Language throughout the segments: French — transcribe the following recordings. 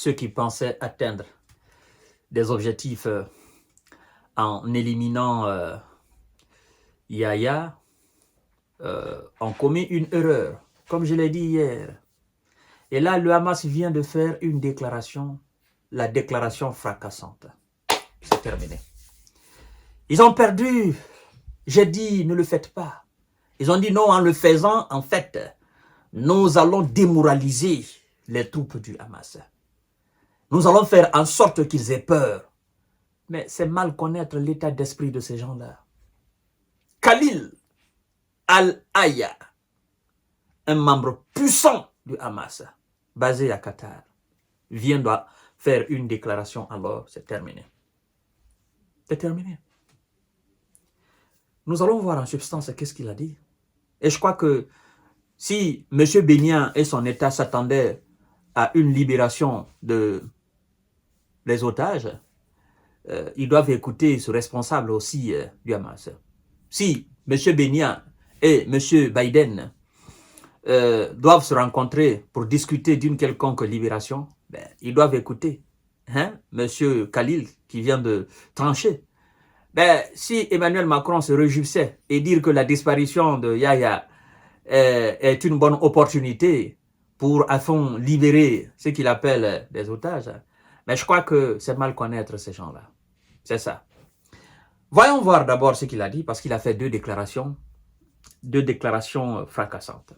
ceux qui pensaient atteindre des objectifs en éliminant Yahya ont commis une erreur, comme je l'ai dit hier. Et là, le Hamas vient de faire une déclaration, la déclaration fracassante. C'est terminé. Ils ont perdu. J'ai dit, ne le faites pas. Ils ont dit non, en le faisant, en fait, nous allons démoraliser les troupes du Hamas. Nous allons faire en sorte qu'ils aient peur. Mais c'est mal connaître l'état d'esprit de ces gens-là. Khalil al-Hayya, un membre puissant du Hamas, basé à Qatar, vient de faire une déclaration, alors c'est terminé. C'est terminé. Nous allons voir en substance qu'est-ce qu'il a dit. Et je crois que si M. Benyan et son État s'attendaient à une libération des otages, ils doivent écouter ce responsable aussi du Hamas. Si M. Benyan et M. Biden doivent se rencontrer pour discuter d'une quelconque libération, ben, ils doivent écouter M. Khalil qui vient de trancher. Ben, si Emmanuel Macron se réjouissait et dire que la disparition de Yahya est une bonne opportunité pour à fond libérer ce qu'il appelle des otages, mais je crois que c'est mal connaître ces gens-là. C'est ça. Voyons voir d'abord ce qu'il a dit, parce qu'il a fait deux déclarations fracassantes.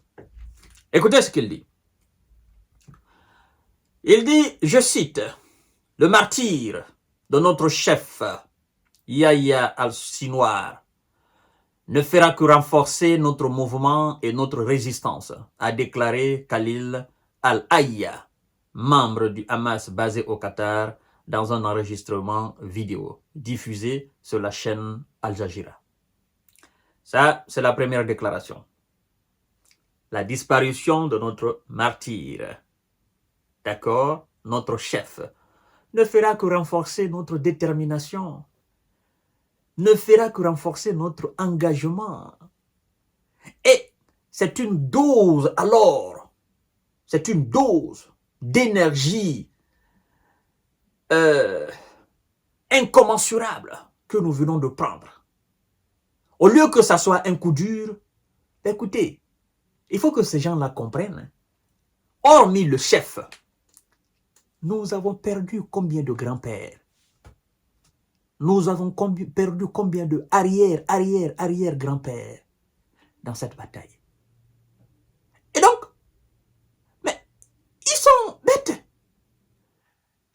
Écoutez ce qu'il dit. Il dit, je cite, « Le martyre de notre chef, Yahya al-Sinwar, ne fera que renforcer notre mouvement et notre résistance, a déclaré Khalil al-Hayya, membre du Hamas basé au Qatar, dans un enregistrement vidéo diffusé sur la chaîne Al Jazeera. Ça, c'est la première déclaration. La disparition de notre martyr, d'accord, notre chef, ne fera que renforcer notre détermination, ne fera que renforcer notre engagement. Et c'est une dose alors, c'est une dose d'énergie incommensurable que nous venons de prendre. Au lieu que ça soit un coup dur, écoutez, il faut que ces gens-là comprennent. Hormis le chef, nous avons perdu combien de grands-pères? Nous avons perdu combien de arrière-grands-pères dans cette bataille? Et donc, mais ils sont bêtes.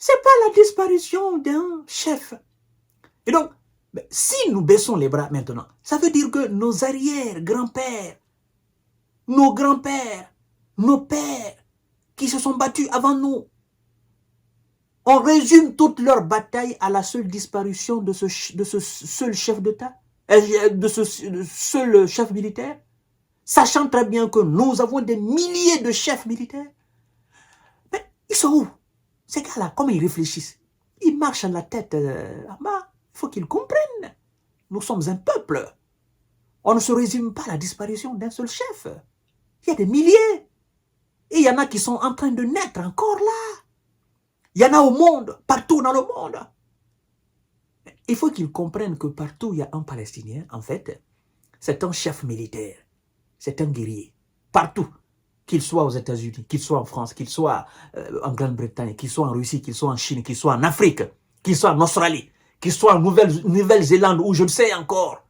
C'est pas la disparition d'un chef. Et donc, si nous baissons les bras maintenant, ça veut dire que nos arrière-grands-pères, nos grands-pères, nos pères qui se sont battus avant nous, on résume toute leur bataille à la seule disparition de ce seul chef d'État, de ce seul chef militaire, sachant très bien que nous avons des milliers de chefs militaires. Mais ils sont où? Ces gars-là, comment ils réfléchissent? Ils marchent à la tête en bas. Il faut qu'ils comprennent. Nous sommes un peuple. On ne se résume pas à la disparition d'un seul chef. Il y a des milliers. Et il y en a qui sont en train de naître encore là. Il y en a au monde, partout dans le monde. Il faut qu'ils comprennent que partout où il y a un Palestinien, en fait, c'est un chef militaire. C'est un guerrier. Partout. Qu'il soit aux États-Unis, qu'il soit en France, qu'il soit en Grande-Bretagne, qu'il soit en Russie, qu'il soit en Chine, qu'il soit en Afrique, qu'il soit en Australie, qu'il soit en Nouvelle-Zélande, ou je ne sais encore,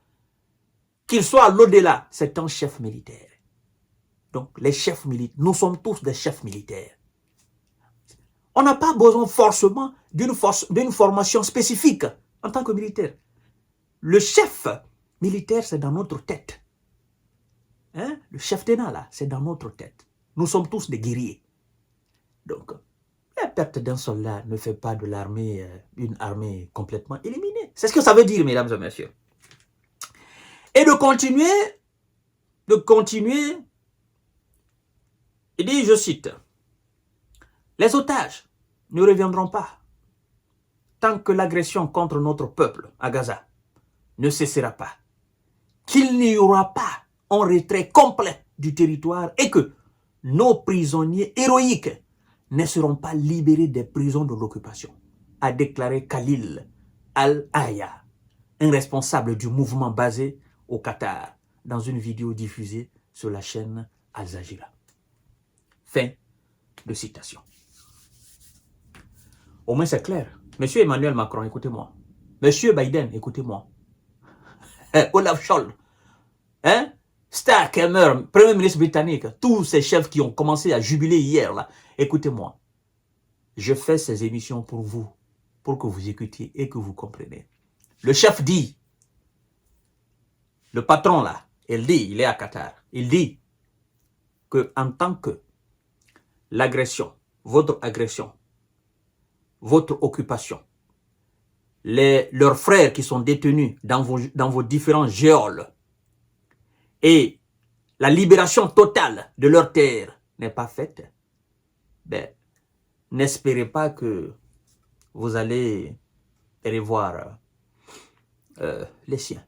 qu'il soit à l'au-delà, c'est un chef militaire. Donc, les chefs militaires, nous sommes tous des chefs militaires. On n'a pas besoin forcément d'une formation spécifique en tant que militaire. Le chef militaire, c'est dans notre tête. Hein? Le chef d'État, là, c'est dans notre tête. Nous sommes tous des guerriers. Donc, la perte d'un soldat ne fait pas de l'armée une armée complètement éliminée. C'est ce que ça veut dire, mesdames et messieurs. Et de continuer, il dit, je cite, « Les otages ne reviendront pas tant que l'agression contre notre peuple à Gaza ne cessera pas, qu'il n'y aura pas un retrait complet du territoire et que nos prisonniers héroïques ne seront pas libérés des prisons de l'occupation, a déclaré Khalil Al-Aya, un responsable du mouvement basé au Qatar, dans une vidéo diffusée sur la chaîne Al Jazeera. Fin de citation. Au moins c'est clair. Monsieur Emmanuel Macron, écoutez-moi. Monsieur Biden, écoutez-moi. Olaf Scholz, hein? Starkhammer, Premier ministre britannique, tous ces chefs qui ont commencé à jubiler hier, là, écoutez-moi. Je fais ces émissions pour vous, pour que vous écoutiez et que vous compreniez. Le chef dit, le patron là, il dit, il est à Qatar, il dit que en tant que l'agression, votre occupation, leurs frères qui sont détenus dans vos différents geôles et la libération totale de leurs terres n'est pas faite, ben, n'espérez pas que vous allez revoir les siens.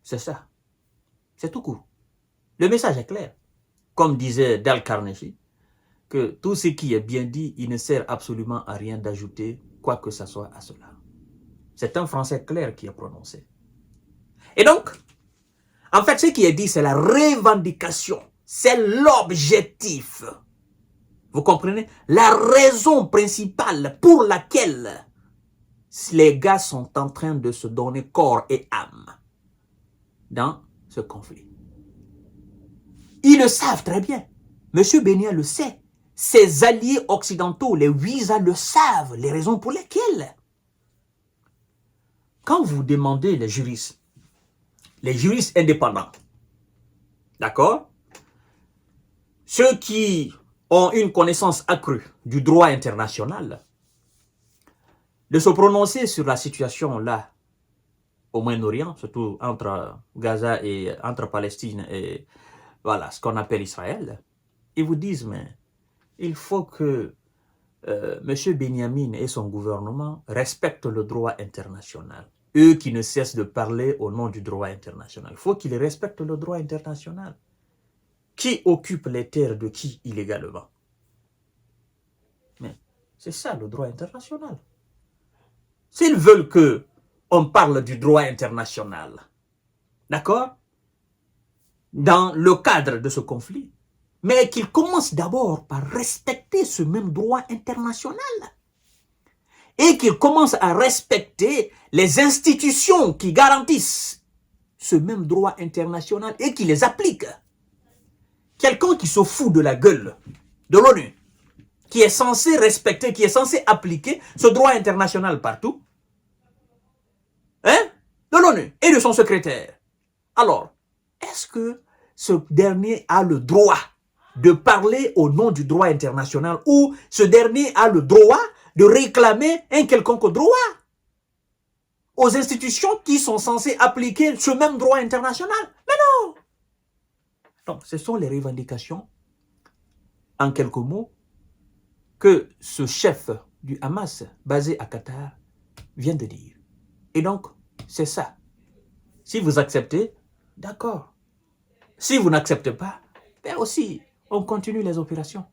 C'est ça. C'est tout court. Le message est clair. Comme disait Dale Carnegie, que tout ce qui est bien dit, il ne sert absolument à rien d'ajouter quoi que ce soit à cela. C'est un français clair qui est prononcé. Et donc, en fait, ce qui est dit, c'est la revendication. C'est l'objectif. Vous comprenez? La raison principale pour laquelle les gars sont en train de se donner corps et âme dans ce conflit. Ils le savent très bien. Monsieur Bénia le sait. Ses alliés occidentaux, les Ouïsa, le savent. Les raisons pour lesquelles. Quand vous demandez les juristes indépendants, d'accord, ceux qui ont une connaissance accrue du droit international, de se prononcer sur la situation là, au Moyen-Orient, surtout entre Gaza et entre Palestine et voilà, ce qu'on appelle Israël, ils vous disent, mais il faut que M. Benjamin et son gouvernement respectent le droit international. Eux qui ne cessent de parler au nom du droit international. Il faut qu'ils respectent le droit international. Qui occupe les terres de qui illégalement? Mais c'est ça le droit international. S'ils veulent qu'on parle du droit international, d'accord, dans le cadre de ce conflit, mais qu'ils commencent d'abord par respecter ce même droit international et qu'ils commencent à respecter les institutions qui garantissent ce même droit international et qui les appliquent. Quelqu'un qui se fout de la gueule de l'ONU, qui est censé respecter, qui est censé appliquer ce droit international partout, hein, de l'ONU et de son secrétaire. Alors, est-ce que ce dernier a le droit de parler au nom du droit international ou ce dernier a le droit de réclamer un quelconque droit aux institutions qui sont censées appliquer ce même droit international? Mais non! Donc, ce sont les revendications, en quelques mots, que ce chef du Hamas, basé à Qatar, vient de dire. Et donc, c'est ça. Si vous acceptez, d'accord. Si vous n'acceptez pas, ben aussi, on continue les opérations.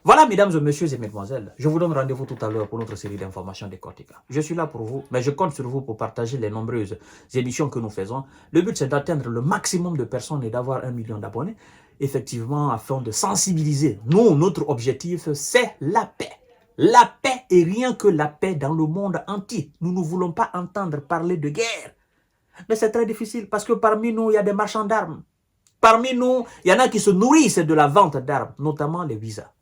Voilà, mesdames et messieurs et mesdemoiselles, je vous donne rendez-vous tout à l'heure pour notre série d'informations décortiquées. Je suis là pour vous, mais je compte sur vous pour partager les nombreuses émissions que nous faisons. Le but, c'est d'atteindre le maximum de personnes et d'avoir 1 million d'abonnés, effectivement, afin de sensibiliser. Nous, notre objectif, c'est la paix. La paix et rien que la paix dans le monde entier. Nous ne voulons pas entendre parler de guerre. Mais c'est très difficile parce que parmi nous, il y a des marchands d'armes. Parmi nous, il y en a qui se nourrissent de la vente d'armes, notamment les visas.